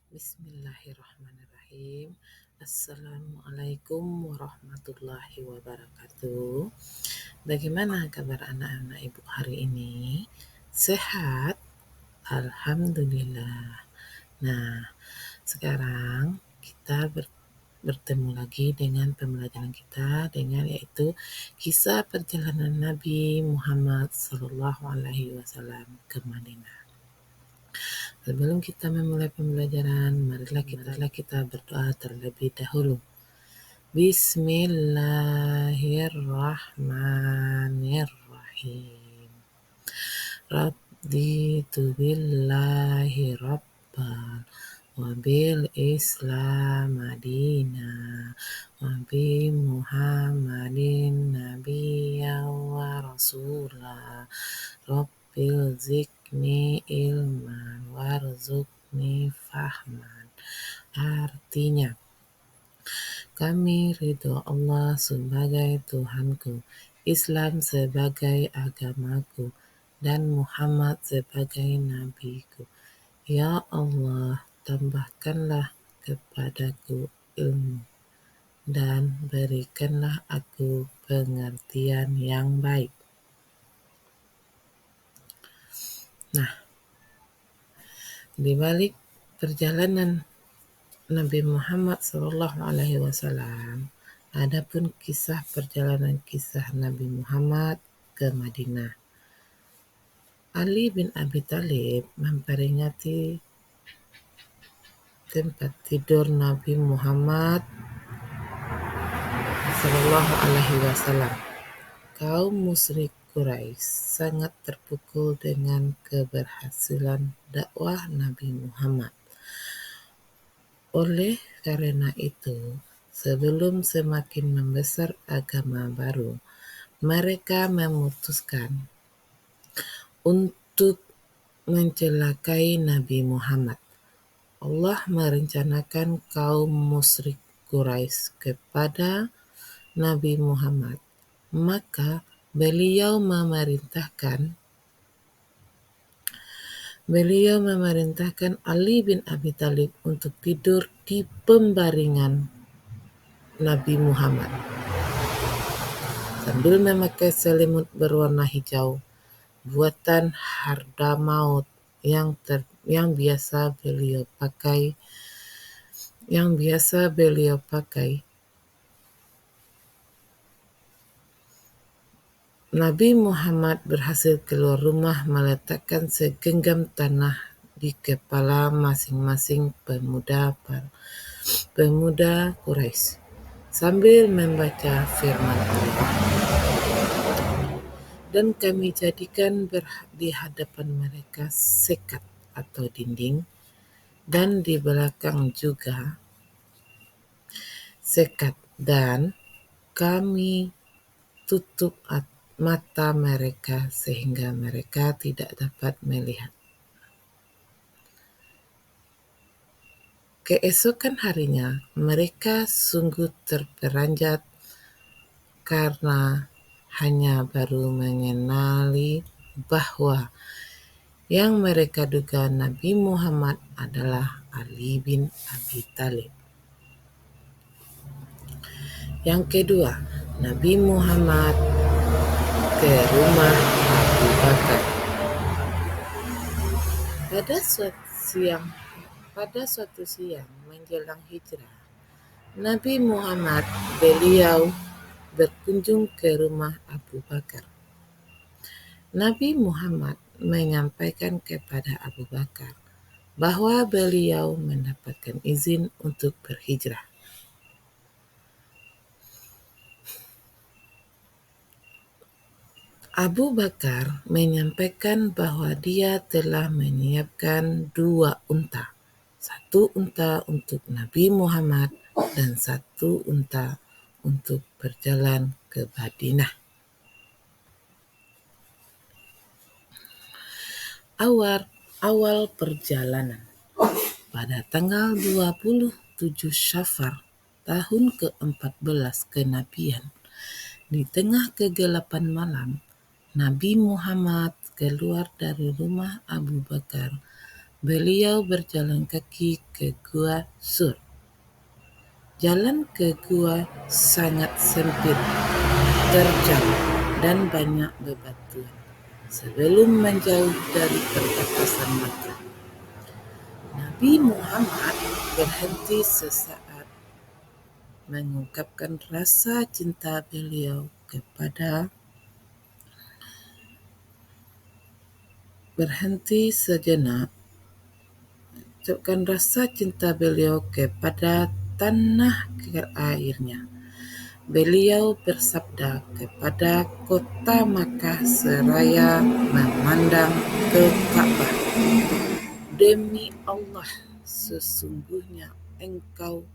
Bismillahirrahmanirrahim. Assalamualaikum warahmatullahi wabarakatuh. Bagaimana kabar anak-anak ibu hari ini? Sehat? Alhamdulillah. Nah, sekarang kita bertemu lagi dengan pembelajaran kita dengan yaitu kisah perjalanan Nabi Muhammad SAW ke Madinah. Sebelum kita memulai pembelajaran, marilah kita berdoa terlebih dahulu. Bismillahirrahmanirrahim. Raditu billahi rabbal wa bil islam madina wa bi muhammadin nabiyya wa rasula rabbil zikni ilman warzuqni fahman. Artinya, kami ridho Allah sebagai Tuhanku, Islam sebagai agamaku, dan Muhammad sebagai nabiku. Ya Allah, tambahkanlah kepadaku ilmu dan berikanlah aku pengertian yang baik. Nah, di balik perjalanan Nabi Muhammad SAW, ada pun kisah Nabi Muhammad ke Madinah. Ali bin Abi Thalib memperingati tempat tidur Nabi Muhammad SAW. Kaum musyrik Quraisy sangat terpukul dengan keberhasilan dakwah Nabi Muhammad. Oleh karena itu, sebelum semakin membesar agama baru, mereka memutuskan untuk mencelakai Nabi Muhammad. Allah merencanakan kaum musyrik Quraisy kepada Nabi Muhammad, maka beliau memerintahkan Ali bin Abi Thalib untuk tidur di pembaringan Nabi Muhammad sambil memakai selimut berwarna hijau buatan Harda-Maut yang biasa beliau pakai. Nabi Muhammad berhasil keluar rumah meletakkan segenggam tanah di kepala masing-masing pemuda Quraisy sambil membaca firman Allah. Dan kami jadikan di hadapan mereka sekat atau dinding, dan di belakang juga sekat, dan kami tutup mata mereka sehingga mereka tidak dapat melihat. Keesokan harinya mereka sungguh terperanjat karena hanya baru mengenali bahwa yang mereka duga Nabi Muhammad adalah Ali bin Abi Thalib. Yang kedua, Nabi Muhammad ke rumah Abu Bakar. Pada suatu siang menjelang hijrah, Nabi Muhammad beliau berkunjung ke rumah Abu Bakar. Nabi Muhammad menyampaikan kepada Abu Bakar bahwa beliau mendapatkan izin untuk berhijrah. Abu Bakar menyampaikan bahwa dia telah menyiapkan 2 unta. 1 unta untuk Nabi Muhammad dan 1 unta untuk berjalan ke Madinah. Awal perjalanan. Pada tanggal 27 Syafar tahun ke-14 kenabian, di tengah kegelapan malam, Nabi Muhammad keluar dari rumah Abu Bakar Beliau berjalan kaki ke Gua Sur. Jalan ke gua sangat sempit, terjal, dan banyak bebatuan. Sebelum menjauh dari perbatasan Makkah, Nabi Muhammad berhenti sesaat mengungkapkan rasa cinta beliau kepada berhenti sejenak ucapkan rasa cinta beliau kepada tanah airnya. Beliau bersabda kepada kota Makkah seraya memandang ke Ka'bah, "Demi Allah, sesungguhnya engkau,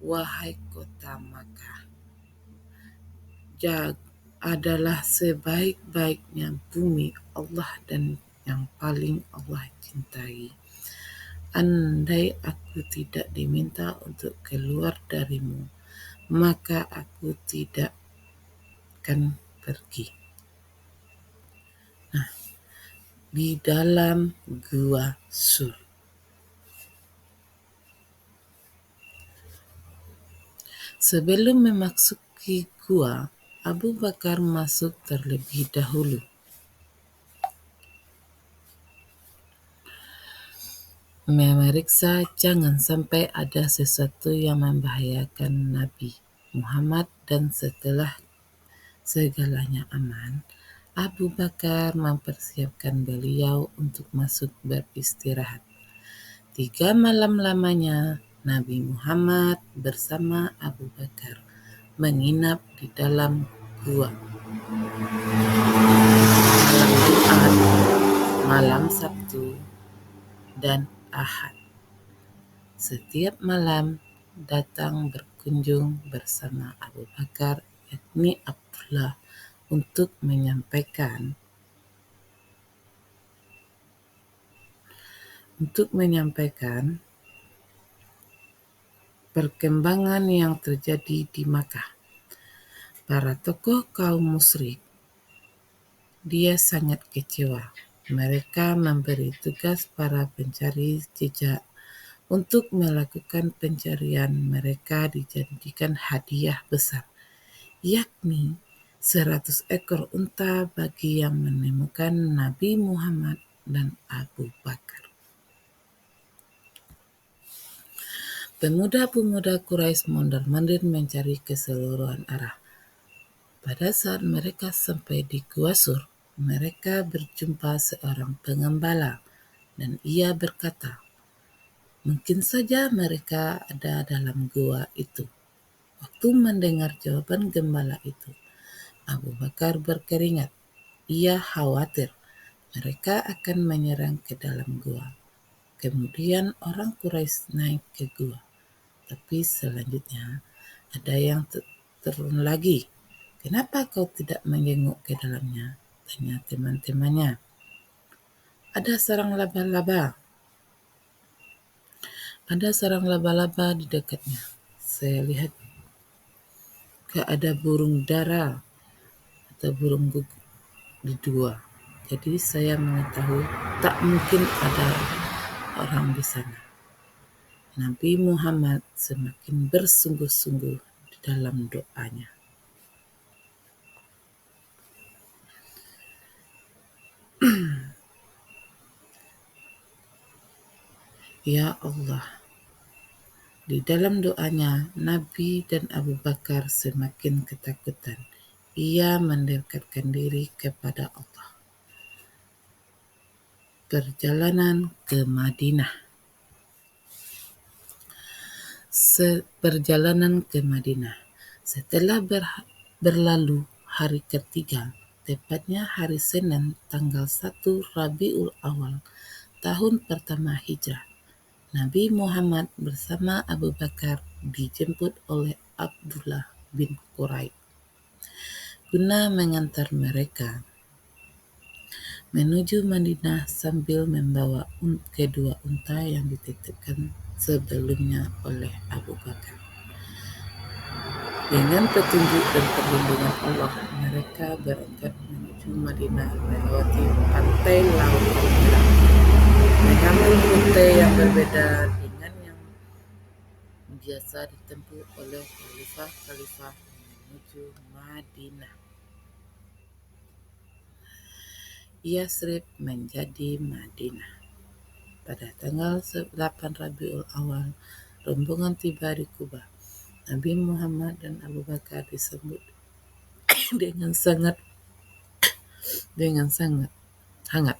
wahai kota Makkah, adalah sebaik-baiknya bumi Allah dan yang paling Allah cintai. Andai aku tidak diminta untuk keluar darimu, maka aku tidak akan pergi." Di dalam Gua Sur. Sebelum memasuki gua, Abu Bakar masuk terlebih dahulu. Memeriksa jangan sampai ada sesuatu yang membahayakan Nabi Muhammad, dan setelah segalanya aman, Abu Bakar mempersiapkan beliau untuk masuk beristirahat. 3 malam lamanya Nabi Muhammad bersama Abu Bakar menginap di dalam gua. Malam Jumat, malam Sabtu, dan Ahad. Setiap malam datang berkunjung bersama Abu Bakar, yakni Abdullah, untuk menyampaikan perkembangan yang terjadi di Makkah. Para tokoh kaum musyrik, dia sangat kecewa. Mereka memberi tugas para pencari jejak untuk melakukan pencarian. Mereka dijanjikan hadiah besar, yakni 100 ekor unta bagi yang menemukan Nabi Muhammad dan Abu Bakar. Pemuda-pemuda Quraisy mondar-mandir mencari ke seluruh arah. Pada saat mereka sampai di Gua Sur, mereka berjumpa seorang pengembala, dan ia berkata, mungkin saja mereka ada dalam gua itu. Waktu mendengar jawaban gembala itu, Abu Bakar berkeringat. Ia khawatir mereka akan menyerang ke dalam gua. Kemudian orang Quraisy naik ke gua. Tapi selanjutnya ada yang turun lagi. "Kenapa kau tidak menjenguk ke dalamnya?" tanya teman-temannya. Ada sarang laba-laba di dekatnya. Saya lihat ada burung dara atau burung guguk di dua. Jadi saya mengetahui tak mungkin ada orang di sana. Nabi Muhammad semakin bersungguh-sungguh di dalam doanya. Ya Allah, di dalam doanya Nabi dan Abu Bakar semakin ketakutan. Ia mendekatkan diri kepada Allah. Perjalanan ke Madinah. Setelah berlalu hari ketiga, tepatnya hari Senin tanggal 1 Rabiul Awal, tahun pertama Hijrah, Nabi Muhammad bersama Abu Bakar dijemput oleh Abdullah bin Quraib guna mengantar mereka menuju Madinah sambil membawa kedua unta yang dititipkan sebelumnya oleh Abu Bakar. Dengan petunjuk dan perlindungan Allah, mereka berangkat menuju Madinah melewati pantai Laut Merah. menyambut rute yang berbeda dengan yang biasa ditempuh oleh khalifah-khalifah menuju Madinah. Yasrib menjadi Madinah. Pada tanggal 8 Rabiul Awal, rombongan tiba di Kuba. Nabi Muhammad dan Abu Bakar disambut dengan sangat hangat.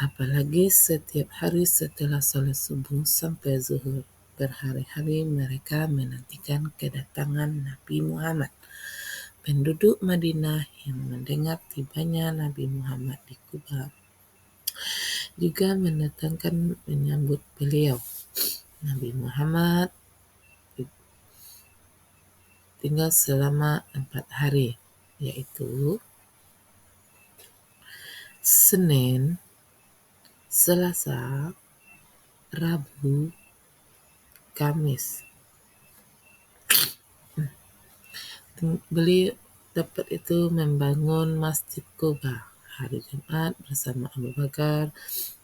Apalagi setiap hari setelah salat subuh sampai zuhur, berhari-hari mereka menantikan kedatangan Nabi Muhammad. Penduduk Madinah yang mendengar tibanya Nabi Muhammad di Kuba juga mendatangkan menyambut beliau. Nabi Muhammad tinggal selama 4 hari, yaitu Senin, Selasa, Rabu, Kamis. Beliau dapat itu membangun Masjid Kuba. Hari Jumat bersama Abu Bakar,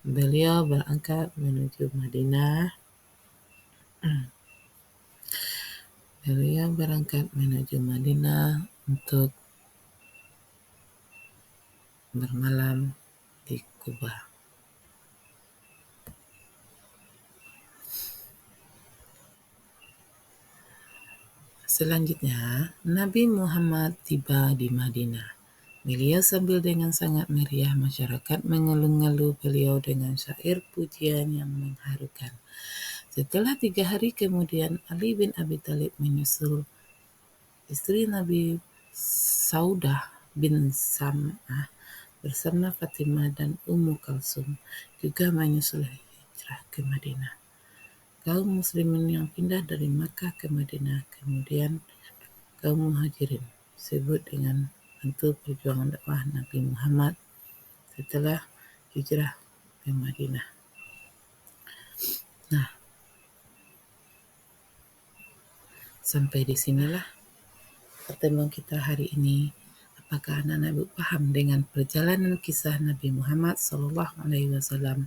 beliau berangkat menuju Madinah. Beliau berangkat menuju Madinah untuk bermalam di Kuba. Selanjutnya, Nabi Muhammad tiba di Madinah. Beliau sambil dengan sangat meriah, masyarakat mengeluh-ngeluh beliau dengan syair pujian yang mengharukan. Setelah 3 hari kemudian, Ali bin Abi Thalib menyusul istri Nabi Saudah bin Zam'ah bersama Fatimah dan Ummu Kalsum juga menyusul hijrah ke Madinah. Kaum muslimin yang pindah dari Makkah ke Madinah, kemudian kaum muhajirin, disebut dengan bentuk perjuangan dakwah Nabi Muhammad setelah hijrah ke Madinah. Nah, sampai di sinilah pertemuan kita hari ini. Apakah anak-anak paham dengan perjalanan kisah Nabi Muhammad SAW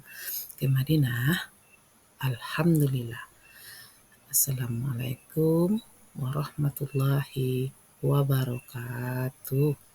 ke Madinah? Alhamdulillah. Assalamualaikum warahmatullahi wabarakatuh.